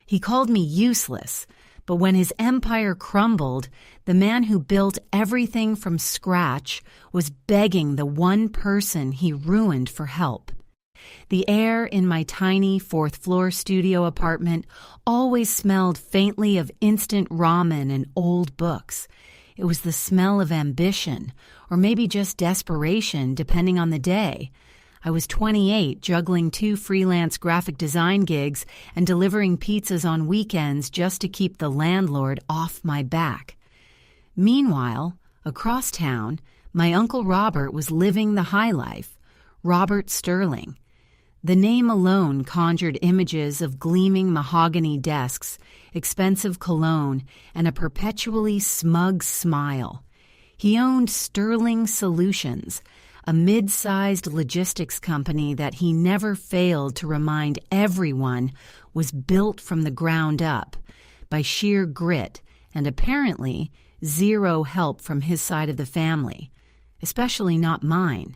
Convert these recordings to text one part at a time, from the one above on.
He called me useless, but when his empire crumbled, the man who built everything from scratch was begging the one person he ruined for help. The air in my tiny fourth-floor studio apartment always smelled faintly of instant ramen and old books. It was the smell of ambition, or maybe just desperation, depending on the day. I was 28, juggling 2 freelance graphic design gigs and delivering pizzas on weekends just to keep the landlord off my back. Meanwhile, across town, my Uncle Robert was living the high life. Robert Sterling. The name alone conjured images of gleaming mahogany desks, expensive cologne, and a perpetually smug smile. He owned Sterling Solutions, a mid-sized logistics company that he never failed to remind everyone was built from the ground up by sheer grit and apparently zero help from his side of the family, especially not mine.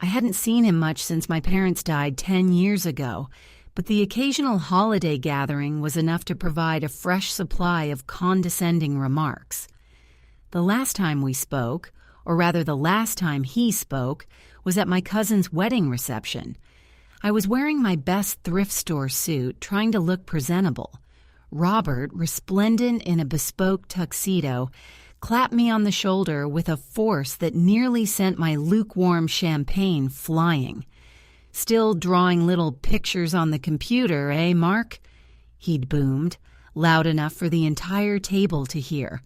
I hadn't seen him much since my parents died 10 years ago, but the occasional holiday gathering was enough to provide a fresh supply of condescending remarks. The last time we spoke, or rather the last time he spoke, was at my cousin's wedding reception. I was wearing my best thrift store suit, trying to look presentable. Robert, resplendent in a bespoke tuxedo, clapped me on the shoulder with a force that nearly sent my lukewarm champagne flying. "Still drawing little pictures on the computer, eh, Mark?" he'd boomed, loud enough for the entire table to hear.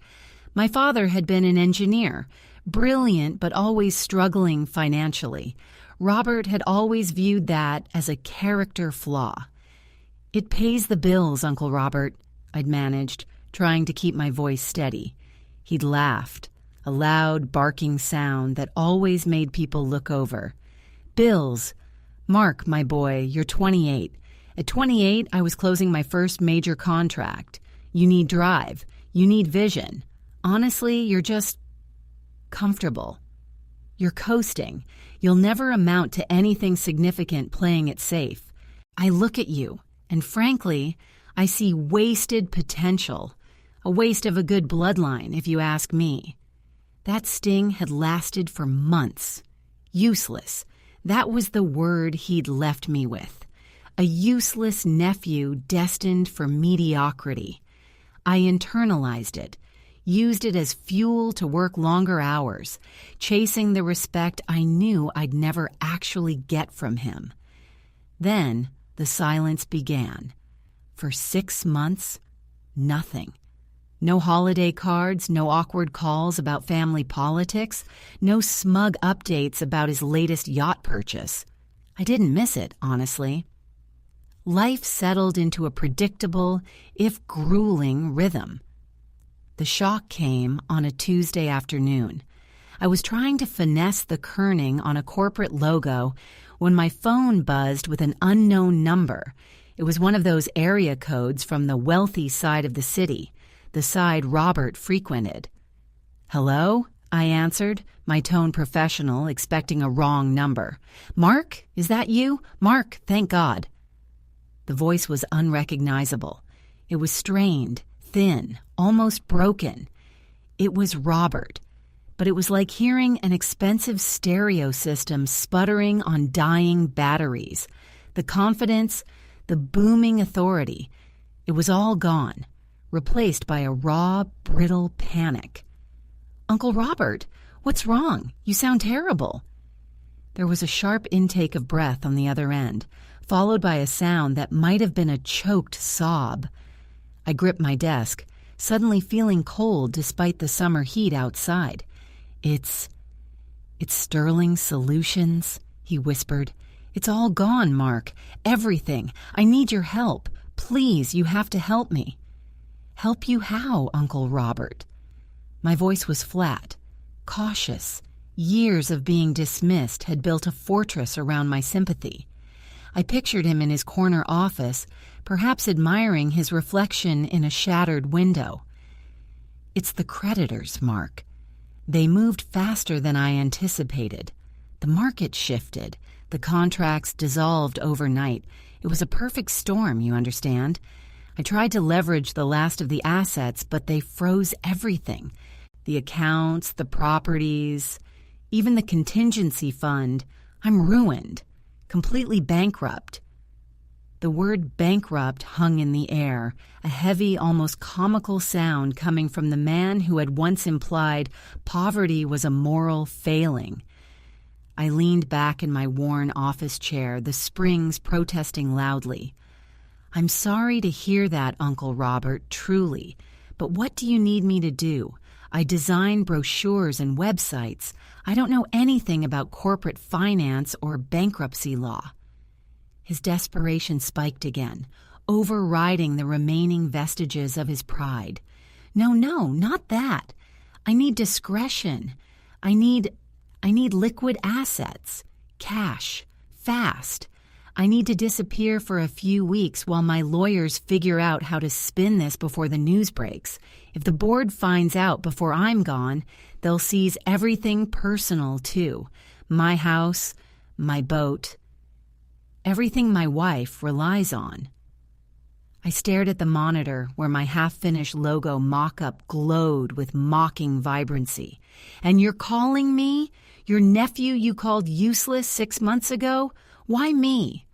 My father had been an engineer, brilliant but always struggling financially. Robert had always viewed that as a character flaw. "It pays the bills, Uncle Robert," I'd managed, trying to keep my voice steady. He'd laughed, a loud, barking sound that always made people look over. "Bills. Mark, my boy, you're 28. At 28, I was closing my first major contract. You need drive. You need vision. Honestly, you're just comfortable. You're coasting. You'll never amount to anything significant playing it safe. I look at you, and frankly, I see wasted potential. A waste of a good bloodline, if you ask me." That sting had lasted for months. Useless. That was the word he'd left me with. A useless nephew destined for mediocrity. I internalized it, used it as fuel to work longer hours, chasing the respect I knew I'd never actually get from him. Then the silence began. For 6 months, nothing. No holiday cards, no awkward calls about family politics, no smug updates about his latest yacht purchase. I didn't miss it, honestly. Life settled into a predictable, if grueling, rhythm. The shock came on a Tuesday afternoon. I was trying to finesse the kerning on a corporate logo when my phone buzzed with an unknown number. It was one of those area codes from the wealthy side of the city, the side Robert frequented. "Hello?" I answered, my tone professional, expecting a wrong number. "Mark, is that you? Mark, thank God." The voice was unrecognizable. It was strained, thin, almost broken. It was Robert, but it was like hearing an expensive stereo system sputtering on dying batteries. The confidence, the booming authority, it was all gone, replaced by a raw, brittle panic. "Uncle Robert, what's wrong? You sound terrible." There was a sharp intake of breath on the other end, followed by a sound that might have been a choked sob. I gripped my desk, suddenly feeling cold despite the summer heat outside. It's Sterling Solutions," he whispered. "It's all gone, Mark. Everything. I need your help. Please, you have to help me." "Help you how, Uncle Robert?" My voice was flat, cautious. Years of being dismissed had built a fortress around my sympathy. I pictured him in his corner office, perhaps admiring his reflection in a shattered window. "It's the creditors, Mark. They moved faster than I anticipated. The market shifted. The contracts dissolved overnight. It was a perfect storm, you understand. I tried to leverage the last of the assets, but they froze everything. The accounts, the properties, even the contingency fund. I'm ruined, completely bankrupt. The word bankrupt hung in the air, a heavy, almost comical sound coming from the man who had once implied poverty was a moral failing. I leaned back in my worn office chair, the springs protesting loudly. I'm sorry to hear that, Uncle Robert, truly. But what do you need me to do? I design brochures and websites. I don't know anything about corporate finance or bankruptcy law. His desperation spiked again, overriding the remaining vestiges of his pride. No, not that. I need discretion. I need liquid assets, cash, fast. I need to disappear for a few weeks while my lawyers figure out how to spin this before the news breaks. If the board finds out before I'm gone, they'll seize everything personal, too. My house, my boat, everything my wife relies on. I stared at the monitor where my half-finished logo mock-up glowed with mocking vibrancy. And you're calling me? Your nephew you called useless 6 months ago? Why me?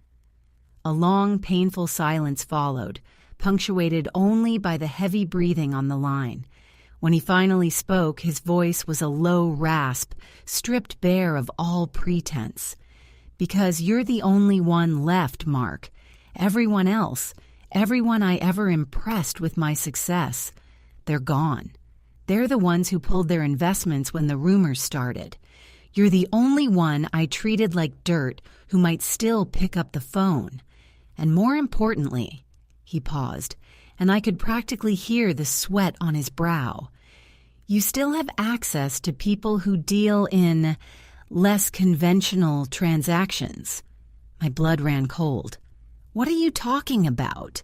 A long, painful silence followed, punctuated only by the heavy breathing on the line. When he finally spoke, his voice was a low rasp, stripped bare of all pretense. Because you're the only one left, Mark. Everyone else, everyone I ever impressed with my success, they're gone. They're the ones who pulled their investments when the rumors started. You're the only one I treated like dirt who might still pick up the phone. And more importantly, he paused, and I could practically hear the sweat on his brow. You still have access to people who deal in less conventional transactions. My blood ran cold. What are you talking about?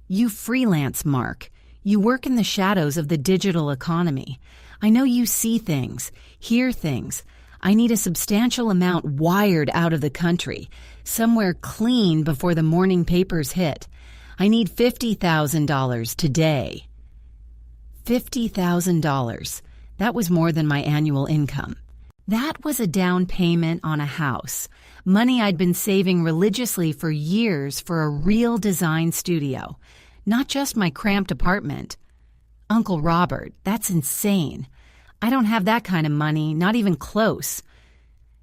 You freelance, Mark. You work in the shadows of the digital economy. I know you see things, hear things. I need a substantial amount wired out of the country, somewhere clean before the morning papers hit. I need $50,000 today. $50,000. That was more than my annual income. That was a down payment on a house, money I'd been saving religiously for years for a real design studio, not just my cramped apartment. Uncle Robert, that's insane. I don't have that kind of money, not even close.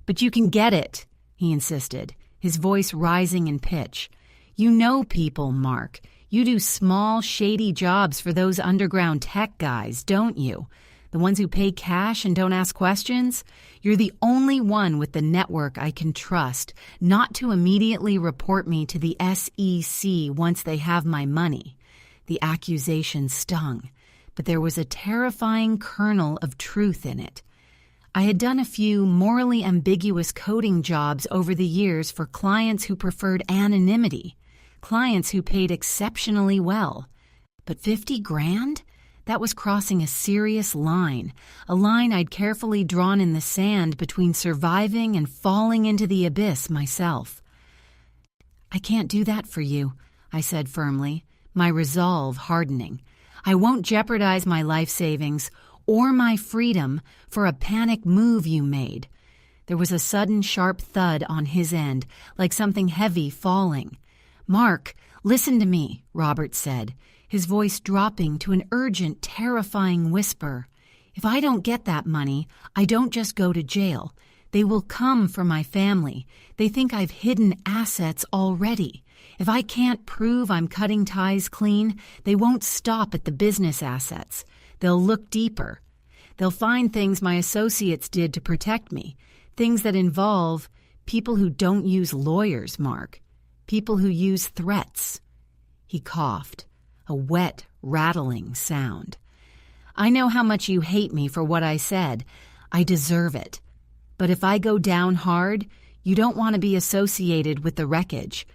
But you can get it, he insisted, his voice rising in pitch. You know people, Mark. You do small, shady jobs for those underground tech guys, don't you? The ones who pay cash and don't ask questions? You're the only one with the network I can trust not to immediately report me to the SEC once they have my money. The accusation stung, but there was a terrifying kernel of truth in it. I had done a few morally ambiguous coding jobs over the years for clients who preferred anonymity, clients who paid exceptionally well. But 50 grand? That was crossing a serious line, a line I'd carefully drawn in the sand between surviving and falling into the abyss myself. I can't do that for you, I said firmly, my resolve hardening. I won't jeopardize my life savings or my freedom for a panic move you made. There was a sudden sharp thud on his end, like something heavy falling. Mark, listen to me, Robert said, his voice dropping to an urgent, terrifying whisper. If I don't get that money, I don't just go to jail. They will come for my family. They think I've hidden assets already. If I can't prove I'm cutting ties clean, they won't stop at the business assets. They'll look deeper. They'll find things my associates did to protect me, things that involve people who don't use lawyers, Mark, people who use threats. He coughed, a wet, rattling sound. I know how much you hate me for what I said. I deserve it. But if I go down hard, you don't want to be associated with the wreckage.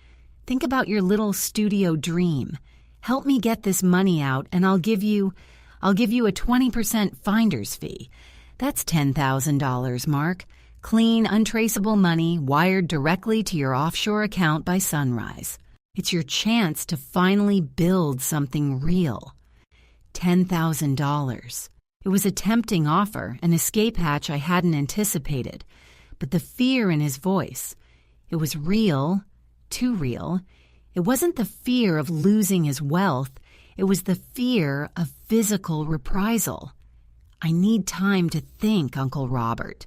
Think about your little studio dream. Help me get this money out, and I'll give you a 20% finder's fee. That's $10,000, Mark. Clean, untraceable money wired directly to your offshore account by sunrise. It's your chance to finally build something real. $10,000. It was a tempting offer, an escape hatch I hadn't anticipated. But the fear in his voice, it was real, too real. It wasn't the fear of losing his wealth. It was the fear of physical reprisal. I need time to think, Uncle Robert.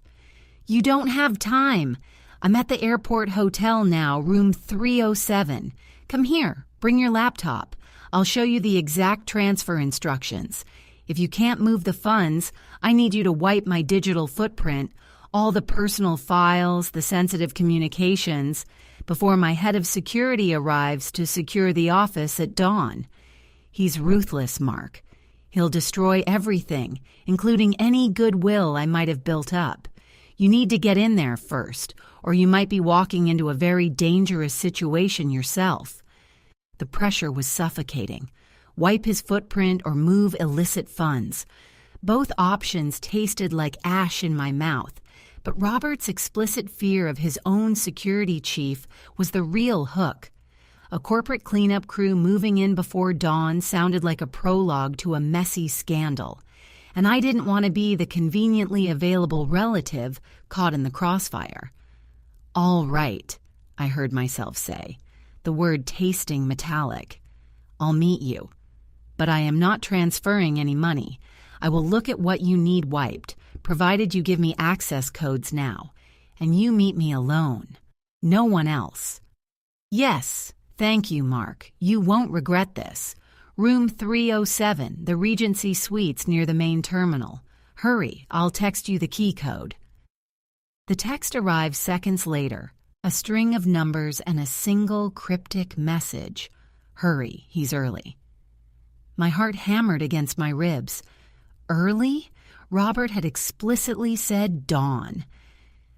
You don't have time. I'm at the airport hotel now, room 307. Come here, bring your laptop. I'll show you the exact transfer instructions. If you can't move the funds, I need you to wipe my digital footprint, all the personal files, the sensitive communications, before my head of security arrives to secure the office at dawn. He's ruthless, Mark. He'll destroy everything, including any goodwill I might have built up. You need to get in there first, or you might be walking into a very dangerous situation yourself. The pressure was suffocating. Wipe his footprint or move illicit funds. Both options tasted like ash in my mouth, but Robert's explicit fear of his own security chief was the real hook. A corporate cleanup crew moving in before dawn sounded like a prologue to a messy scandal, and I didn't want to be the conveniently available relative caught in the crossfire. All right, I heard myself say, the word tasting metallic. I'll meet you. But I am not transferring any money. I will look at what you need wiped, provided you give me access codes now, and you meet me alone. No one else. Yes, thank you, Mark. You won't regret this. Room 307, the Regency Suites near the main terminal. Hurry, I'll text you the key code. The text arrived seconds later, a string of numbers and a single cryptic message. Hurry, he's early. My heart hammered against my ribs. Early? Robert had explicitly said dawn.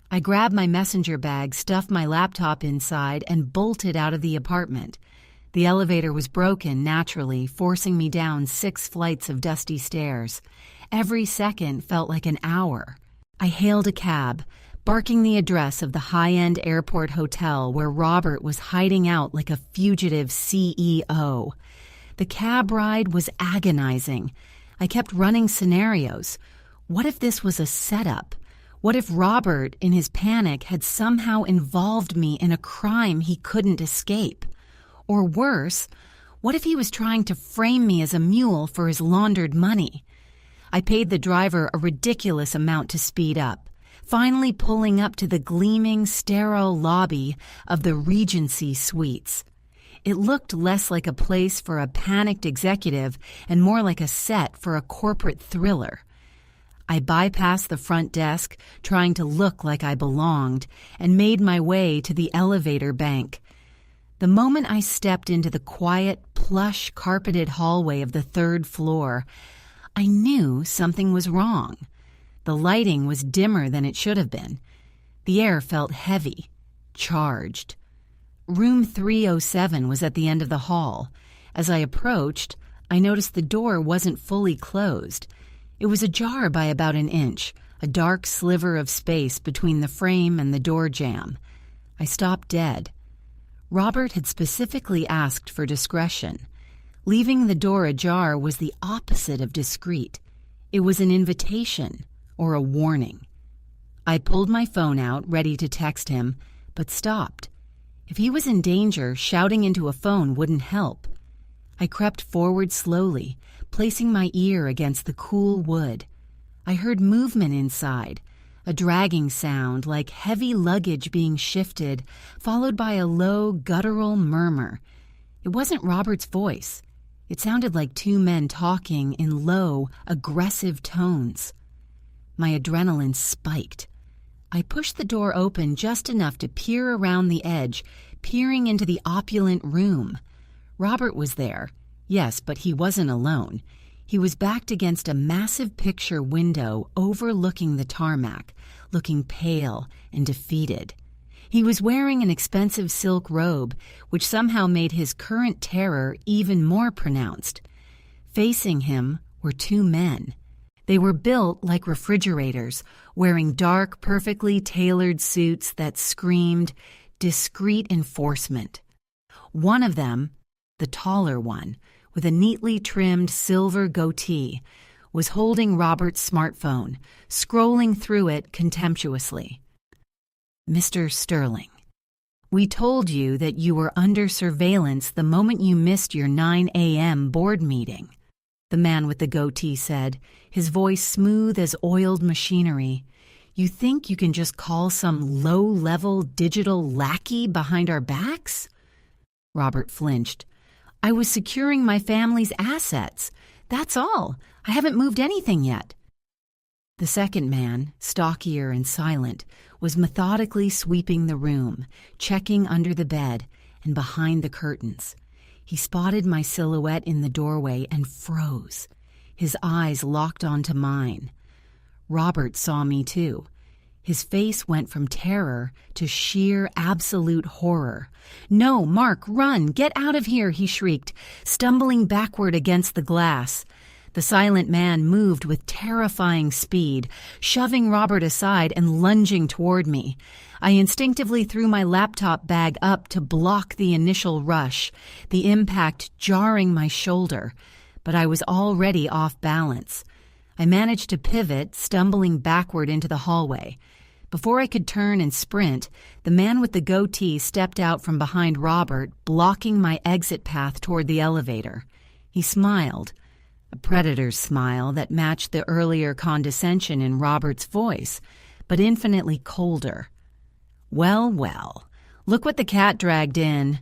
I grabbed my messenger bag, stuffed my laptop inside, and bolted out of the apartment. The elevator was broken, naturally, forcing me down 6 flights of dusty stairs. Every second felt like an hour. I hailed a cab, barking the address of the high-end airport hotel where Robert was hiding out like a fugitive CEO. The cab ride was agonizing. I kept running scenarios. What if this was a setup? What if Robert, in his panic, had somehow involved me in a crime he couldn't escape? Or worse, what if he was trying to frame me as a mule for his laundered money? I paid the driver a ridiculous amount to speed up, finally pulling up to the gleaming, sterile lobby of the Regency Suites. It looked less like a place for a panicked executive and more like a set for a corporate thriller. I bypassed the front desk, trying to look like I belonged, and made my way to the elevator bank. The moment I stepped into the quiet, plush, carpeted hallway of the 3rd floor, I knew something was wrong. The lighting was dimmer than it should have been. The air felt heavy, charged. Room 307 was at the end of the hall. As I approached, I noticed the door wasn't fully closed. It was ajar by about an inch, a dark sliver of space between the frame and the door jamb. I stopped dead. Robert had specifically asked for discretion. Leaving the door ajar was the opposite of discreet. It was an invitation, or a warning. I pulled my phone out, ready to text him, but stopped. If he was in danger, shouting into a phone wouldn't help. I crept forward slowly, placing my ear against the cool wood. I heard movement inside, a dragging sound like heavy luggage being shifted, followed by a low, guttural murmur. It wasn't Robert's voice. It sounded like 2 men talking in low, aggressive tones. My adrenaline spiked. I pushed the door open just enough to peer around the edge, peering into the opulent room. Robert was there. Yes, but he wasn't alone. He was backed against a massive picture window overlooking the tarmac, looking pale and defeated. He was wearing an expensive silk robe, which somehow made his current terror even more pronounced. Facing him were 2 men. They were built like refrigerators, wearing dark, perfectly tailored suits that screamed discreet enforcement. One of them, the taller one, with a neatly trimmed silver goatee, was holding Robert's smartphone, scrolling through it contemptuously. "Mr. Sterling, we told you that you were under surveillance the moment you missed your 9 a.m. board meeting," the man with the goatee said, his voice smooth as oiled machinery. "You think you can just call some low-level digital lackey behind our backs?" Robert flinched. "I was securing my family's assets. That's all. I haven't moved anything yet." The second man, stockier and silent, was methodically sweeping the room, checking under the bed and behind the curtains. He spotted my silhouette in the doorway and froze. His eyes locked onto mine. Robert saw me too. His face went from terror to sheer, absolute horror. "No, Mark, run! Get out of here!" he shrieked, stumbling backward against the glass. The silent man moved with terrifying speed, shoving Robert aside and lunging toward me. I instinctively threw my laptop bag up to block the initial rush, the impact jarring my shoulder, but I was already off balance. I managed to pivot, stumbling backward into the hallway. Before I could turn and sprint, the man with the goatee stepped out from behind Robert, blocking my exit path toward the elevator. He smiled, a predator's smile that matched the earlier condescension in Robert's voice, but infinitely colder. "Well, well, look what the cat dragged in,"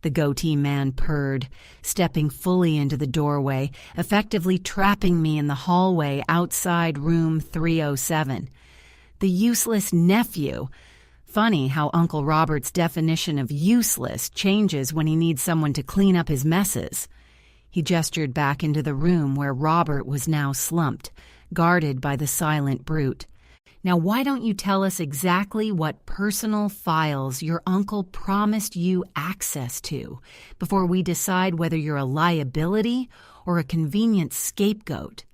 the goatee man purred, stepping fully into the doorway, effectively trapping me in the hallway outside room 307. The useless nephew. Funny how Uncle Robert's definition of useless changes when he needs someone to clean up his messes. He gestured back into the room where Robert was now slumped, guarded by the silent brute. "Now why don't you tell us exactly what personal files your uncle promised you access to before we decide whether you're a liability or a convenient scapegoat?"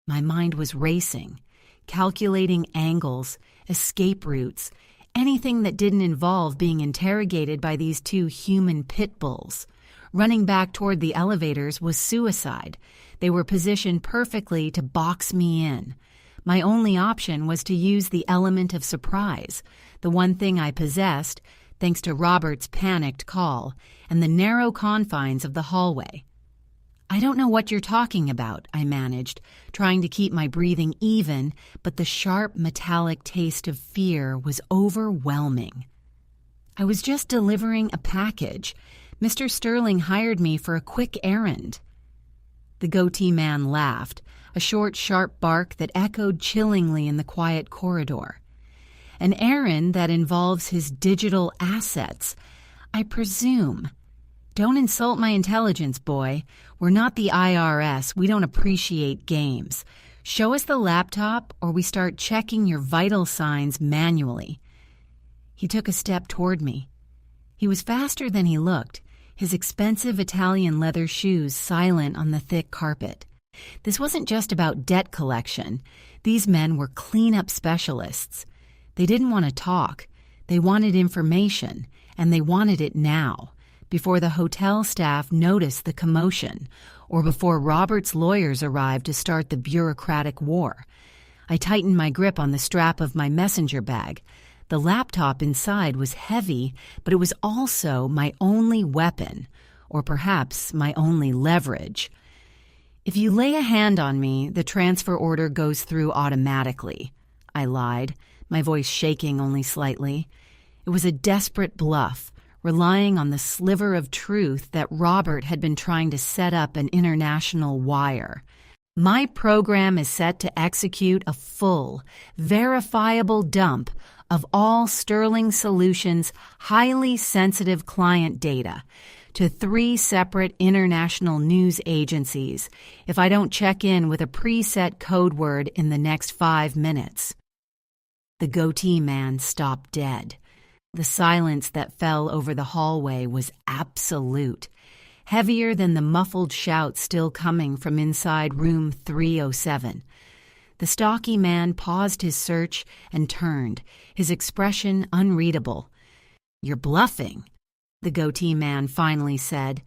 My mind was racing, calculating angles, escape routes, anything that didn't involve being interrogated by these two human pit bulls. Running back toward the elevators was suicide. They were positioned perfectly to box me in. My only option was to use the element of surprise, the one thing I possessed, thanks to Robert's panicked call, and the narrow confines of the hallway. "I don't know what you're talking about," I managed, trying to keep my breathing even, but the sharp, metallic taste of fear was overwhelming. "I was just delivering a package. Mr. Sterling hired me for a quick errand." The goatee man laughed, a short, sharp bark that echoed chillingly in the quiet corridor. "An errand that involves his digital assets, I presume. Don't insult my intelligence, boy. We're not the IRS. We don't appreciate games. Show us the laptop or we start checking your vital signs manually." He took a step toward me. He was faster than he looked, his expensive Italian leather shoes silent on the thick carpet. This wasn't just about debt collection. These men were cleanup specialists. They didn't want to talk. They wanted information, and they wanted it now, before the hotel staff noticed the commotion, or before Robert's lawyers arrived to start the bureaucratic war. I tightened my grip on the strap of my messenger bag. The laptop inside was heavy, but it was also my only weapon, or perhaps my only leverage. "If you lay a hand on me, the transfer order goes through automatically," I lied, my voice shaking only slightly. It was a desperate bluff, relying on the sliver of truth that Robert had been trying to set up an international wire. "My program is set to execute a full, verifiable dump of all Sterling Solutions' highly sensitive client data to 3 separate international news agencies if I don't check in with a preset code word in the next 5 minutes." The goatee man stopped dead. The silence that fell over the hallway was absolute, heavier than the muffled shouts still coming from inside room 307. The stocky man paused his search and turned, his expression unreadable. "You're bluffing." the goatee man finally said,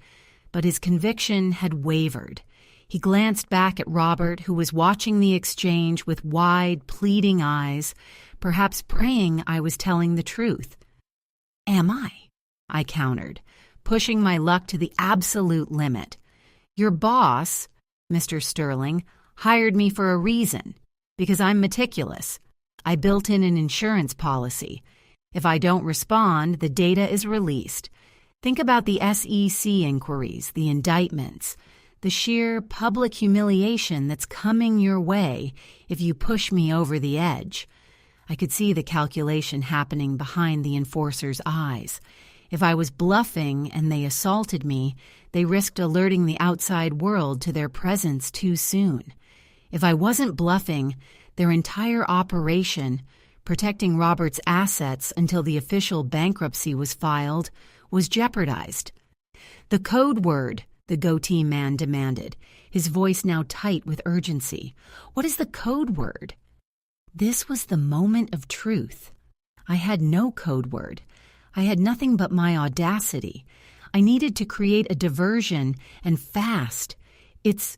but his conviction had wavered. He glanced back at Robert, who was watching the exchange with wide, pleading eyes, perhaps praying I was telling the truth. "Am I countered, pushing my luck to the absolute limit. "Your boss, Mr. Sterling, hired me for a reason, because I'm meticulous. I built in an insurance policy. If I don't respond, the data is released. Think about the SEC inquiries, the indictments, the sheer public humiliation that's coming your way if you push me over the edge." I could see the calculation happening behind the enforcer's eyes. If I was bluffing and they assaulted me, they risked alerting the outside world to their presence too soon. If I wasn't bluffing, their entire operation, protecting Robert's assets until the official bankruptcy was filed, was jeopardized. "The code word," the goatee man demanded, his voice now tight with urgency. "What is the code word?" This was the moment of truth. I had no code word. I had nothing but my audacity. I needed to create a diversion, and fast. It's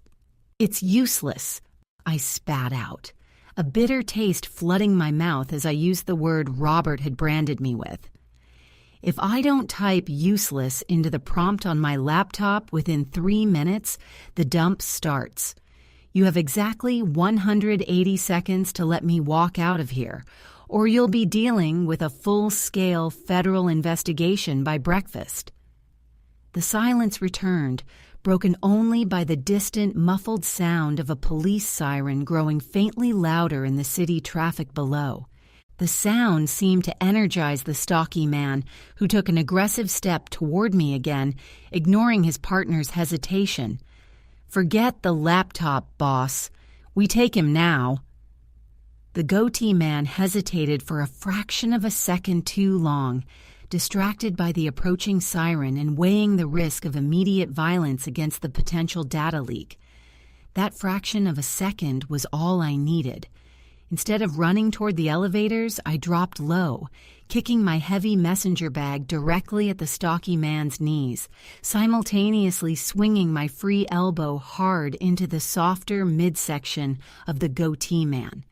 useless," I spat out, a bitter taste flooding my mouth as I used the word Robert had branded me with. "If I don't type useless into the prompt on my laptop within 3 minutes, the dump starts. You have exactly 180 seconds to let me walk out of here, or you'll be dealing with a full-scale federal investigation by breakfast." The silence returned, broken only by the distant, muffled sound of a police siren growing faintly louder in the city traffic below. The sound seemed to energize the stocky man, who took an aggressive step toward me again, ignoring his partner's hesitation. "Forget the laptop, boss. We take him now." The goatee man hesitated for a fraction of a second too long, distracted by the approaching siren and weighing the risk of immediate violence against the potential data leak. That fraction of a second was all I needed. Instead of running toward the elevators, I dropped low, kicking my heavy messenger bag directly at the stocky man's knees, simultaneously swinging my free elbow hard into the softer midsection of the goatee man.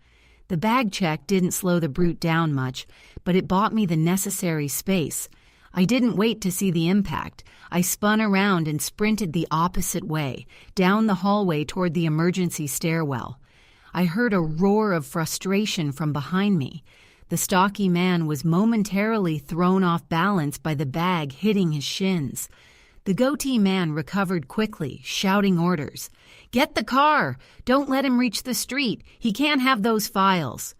The bag check didn't slow the brute down much, but it bought me the necessary space. I didn't wait to see the impact. I spun around and sprinted the opposite way, down the hallway toward the emergency stairwell. I heard a roar of frustration from behind me. The stocky man was momentarily thrown off balance by the bag hitting his shins. The goatee man recovered quickly, shouting orders. "Get the car! Don't let him reach the street! He can't have those files!"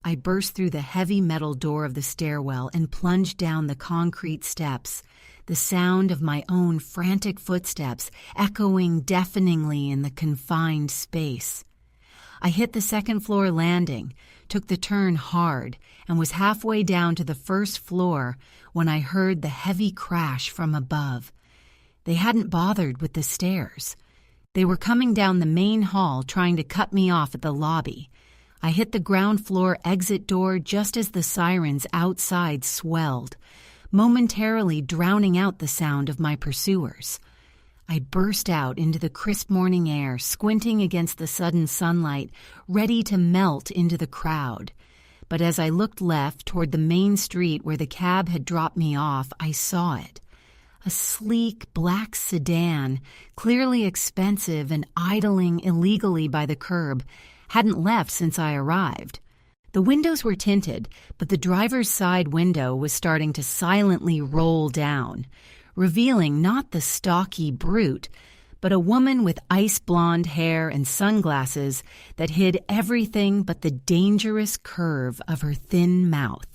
I burst through the heavy metal door of the stairwell and plunged down the concrete steps, the sound of my own frantic footsteps echoing deafeningly in the confined space. I hit the second-floor landing, took the turn hard, and was halfway down to the first floor when I heard the heavy crash from above. They hadn't bothered with the stairs. They were coming down the main hall trying to cut me off at the lobby. I hit the ground floor exit door just as the sirens outside swelled, momentarily drowning out the sound of my pursuers. I burst out into the crisp morning air, squinting against the sudden sunlight, ready to melt into the crowd. But as I looked left toward the main street where the cab had dropped me off, I saw it. A sleek black sedan, clearly expensive and idling illegally by the curb, hadn't left since I arrived. The windows were tinted, but the driver's side window was starting to silently roll down, revealing not the stocky brute, but a woman with ice-blonde hair and sunglasses that hid everything but the dangerous curve of her thin mouth.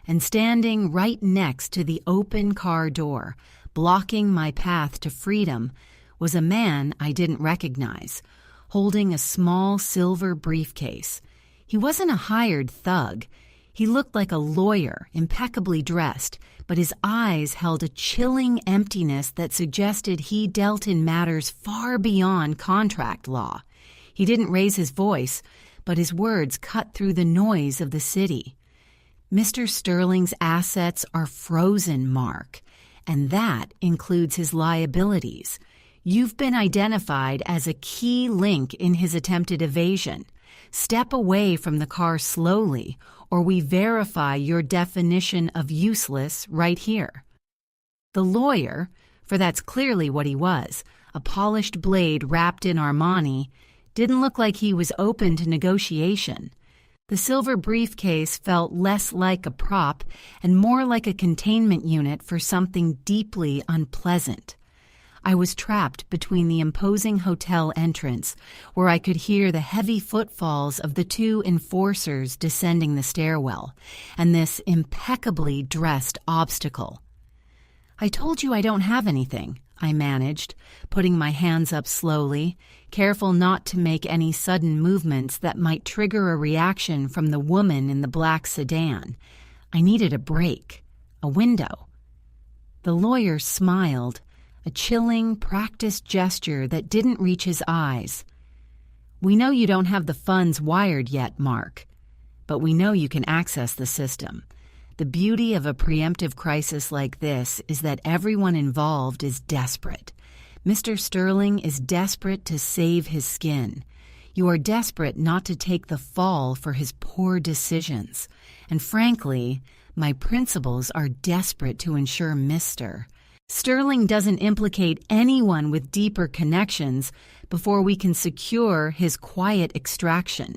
And standing right next to the open car door, blocking my path to freedom, was a man I didn't recognize, holding a small silver briefcase. He wasn't a hired thug. He looked like a lawyer, impeccably dressed, but his eyes held a chilling emptiness that suggested he dealt in matters far beyond contract law. He didn't raise his voice, but his words cut through the noise of the city. "Mr. Sterling's assets are frozen, Mark, and that includes his liabilities. You've been identified as a key link in his attempted evasion. Step away from the car slowly, or we verify your definition of useless right here." The lawyer, for that's clearly what he was, a polished blade wrapped in Armani, didn't look like he was open to negotiation. The silver briefcase felt less like a prop and more like a containment unit for something deeply unpleasant. I was trapped between the imposing hotel entrance, where I could hear the heavy footfalls of the two enforcers descending the stairwell, and this impeccably dressed obstacle. "I told you I don't have anything," I managed, putting my hands up slowly, careful not to make any sudden movements that might trigger a reaction from the woman in the black sedan. I needed a break, a window. The lawyer smiled, a chilling, practiced gesture that didn't reach his eyes. "We know you don't have the funds wired yet, Mark, but we know you can access the system. The beauty of a preemptive crisis like this is that everyone involved is desperate. Mr. Sterling is desperate to save his skin. You are desperate not to take the fall for his poor decisions. And frankly, my principals are desperate to ensure Mr. Sterling doesn't implicate anyone with deeper connections before we can secure his quiet extraction."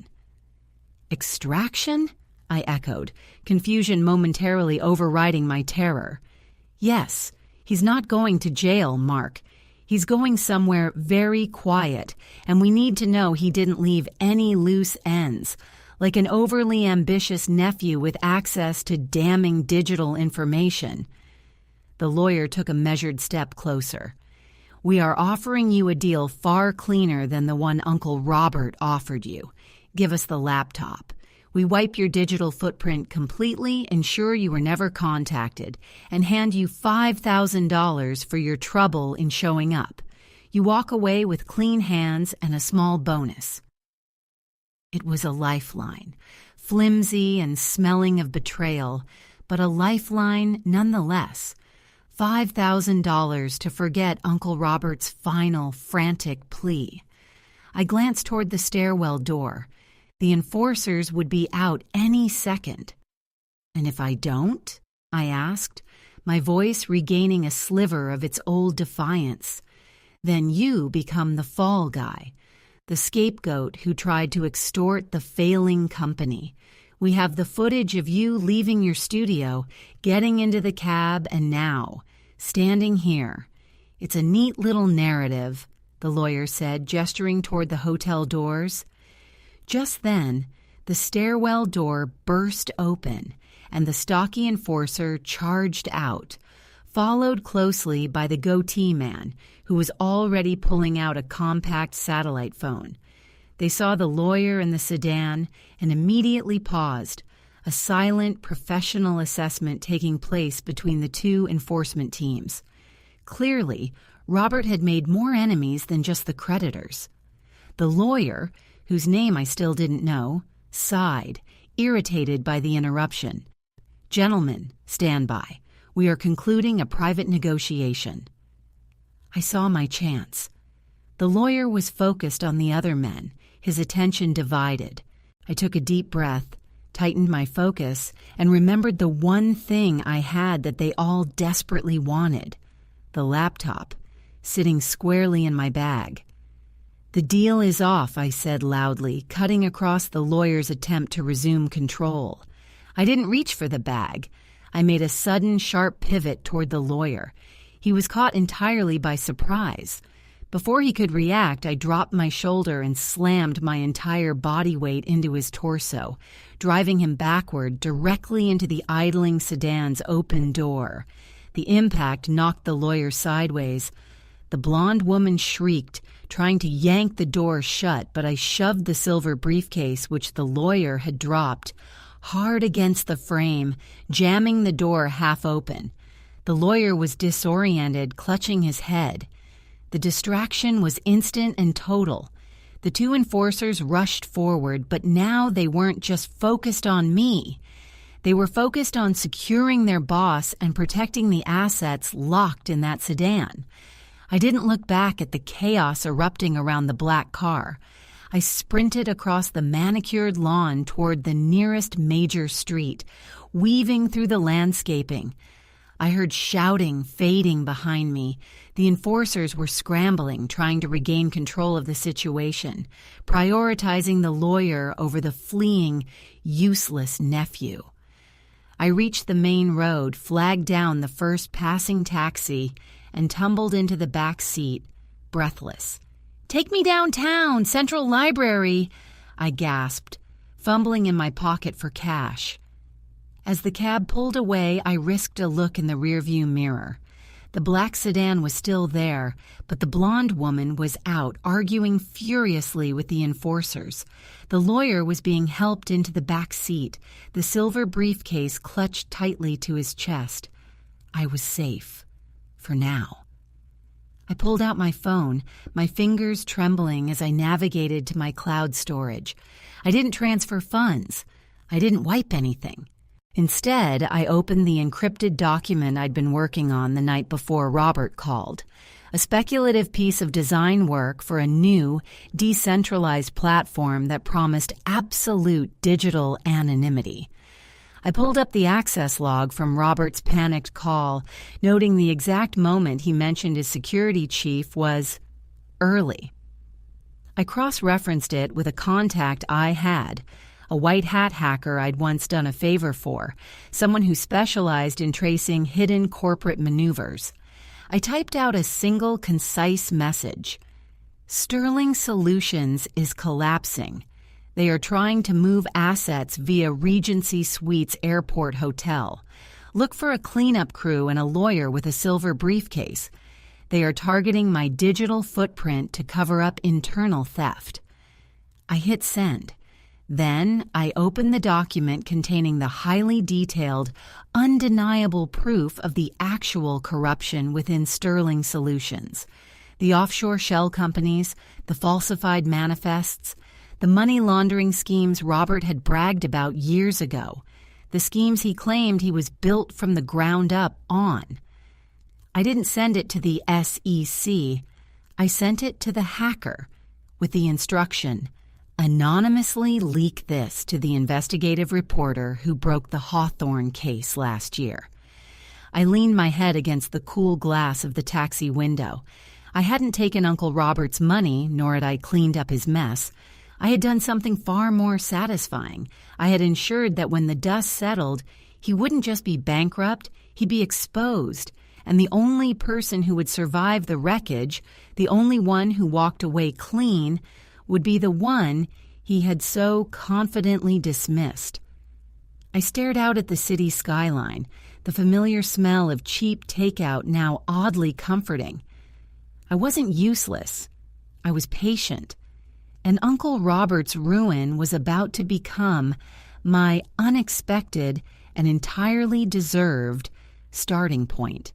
"Extraction?" I echoed, confusion momentarily overriding my terror. "Yes, he's not going to jail, Mark. He's going somewhere very quiet, and we need to know he didn't leave any loose ends, like an overly ambitious nephew with access to damning digital information." The lawyer took a measured step closer. "We are offering you a deal far cleaner than the one Uncle Robert offered you. Give us the laptop. We wipe your digital footprint completely, ensure you were never contacted, and hand you $5,000 for your trouble in showing up. You walk away with clean hands and a small bonus." It was a lifeline, flimsy and smelling of betrayal, but a lifeline nonetheless. $5,000 to forget Uncle Robert's final, frantic plea. I glanced toward the stairwell door. The enforcers would be out any second. "And if I don't?" I asked, my voice regaining a sliver of its old defiance. "Then you become the fall guy, the scapegoat who tried to extort the failing company. We have the footage of you leaving your studio, getting into the cab, and now, standing here. It's a neat little narrative," the lawyer said, gesturing toward the hotel doors. Just then, the stairwell door burst open, and the stocky enforcer charged out, followed closely by the goatee man, who was already pulling out a compact satellite phone. They saw the lawyer in the sedan and immediately paused, a silent, professional assessment taking place between the two enforcement teams. Clearly, Robert had made more enemies than just the creditors. The lawyer, whose name I still didn't know, sighed, irritated by the interruption. "Gentlemen, stand by. We are concluding a private negotiation." I saw my chance. The lawyer was focused on the other men, his attention divided. I took a deep breath, tightened my focus, and remembered the one thing I had that they all desperately wanted, the laptop, sitting squarely in my bag. "The deal is off," I said loudly, cutting across the lawyer's attempt to resume control. I didn't reach for the bag. I made a sudden, sharp pivot toward the lawyer. He was caught entirely by surprise. Before he could react, I dropped my shoulder and slammed my entire body weight into his torso, driving him backward directly into the idling sedan's open door. The impact knocked the lawyer sideways. The blonde woman shrieked, trying to yank the door shut, but I shoved the silver briefcase, which the lawyer had dropped, hard against the frame, jamming the door half open. The lawyer was disoriented, clutching his head. The distraction was instant and total. The two enforcers rushed forward, but now they weren't just focused on me. They were focused on securing their boss and protecting the assets locked in that sedan. I didn't look back at the chaos erupting around the black car. I sprinted across the manicured lawn toward the nearest major street, weaving through the landscaping. I heard shouting fading behind me. The enforcers were scrambling, trying to regain control of the situation, prioritizing the lawyer over the fleeing, useless nephew. I reached the main road, flagged down the first passing taxi, and tumbled into the back seat, breathless. "Take me downtown, Central Library," I gasped, fumbling in my pocket for cash. As the cab pulled away, I risked a look in the rearview mirror. The black sedan was still there, but the blonde woman was out, arguing furiously with the enforcers. The lawyer was being helped into the back seat, the silver briefcase clutched tightly to his chest. I was safe. For now. I pulled out my phone, my fingers trembling as I navigated to my cloud storage. I didn't transfer funds. I didn't wipe anything. Instead, I opened the encrypted document I'd been working on the night before Robert called, a speculative piece of design work for a new, decentralized platform that promised absolute digital anonymity. I pulled up the access log from Robert's panicked call, noting the exact moment he mentioned his security chief was early. I cross-referenced it with a contact I had, a white hat hacker I'd once done a favor for, someone who specialized in tracing hidden corporate maneuvers. I typed out a single, concise message. "Sterling Solutions is collapsing. They are trying to move assets via Regency Suites Airport Hotel. Look for a cleanup crew and a lawyer with a silver briefcase. They are targeting my digital footprint to cover up internal theft." I hit send. Then I opened the document containing the highly detailed, undeniable proof of the actual corruption within Sterling Solutions. The offshore shell companies, the falsified manifests, the money laundering schemes Robert had bragged about years ago, the schemes he claimed he was built from the ground up on. I didn't send it to the SEC. I sent it to the hacker with the instruction, "Anonymously leak this to the investigative reporter who broke the Hawthorne case last year." I leaned my head against the cool glass of the taxi window. I hadn't taken Uncle Robert's money, nor had I cleaned up his mess. I had done something far more satisfying. I had ensured that when the dust settled, he wouldn't just be bankrupt, he'd be exposed, and the only person who would survive the wreckage, the only one who walked away clean, would be the one he had so confidently dismissed. I stared out at the city skyline, the familiar smell of cheap takeout now oddly comforting. I wasn't useless. I was patient. And Uncle Robert's ruin was about to become my unexpected and entirely deserved starting point.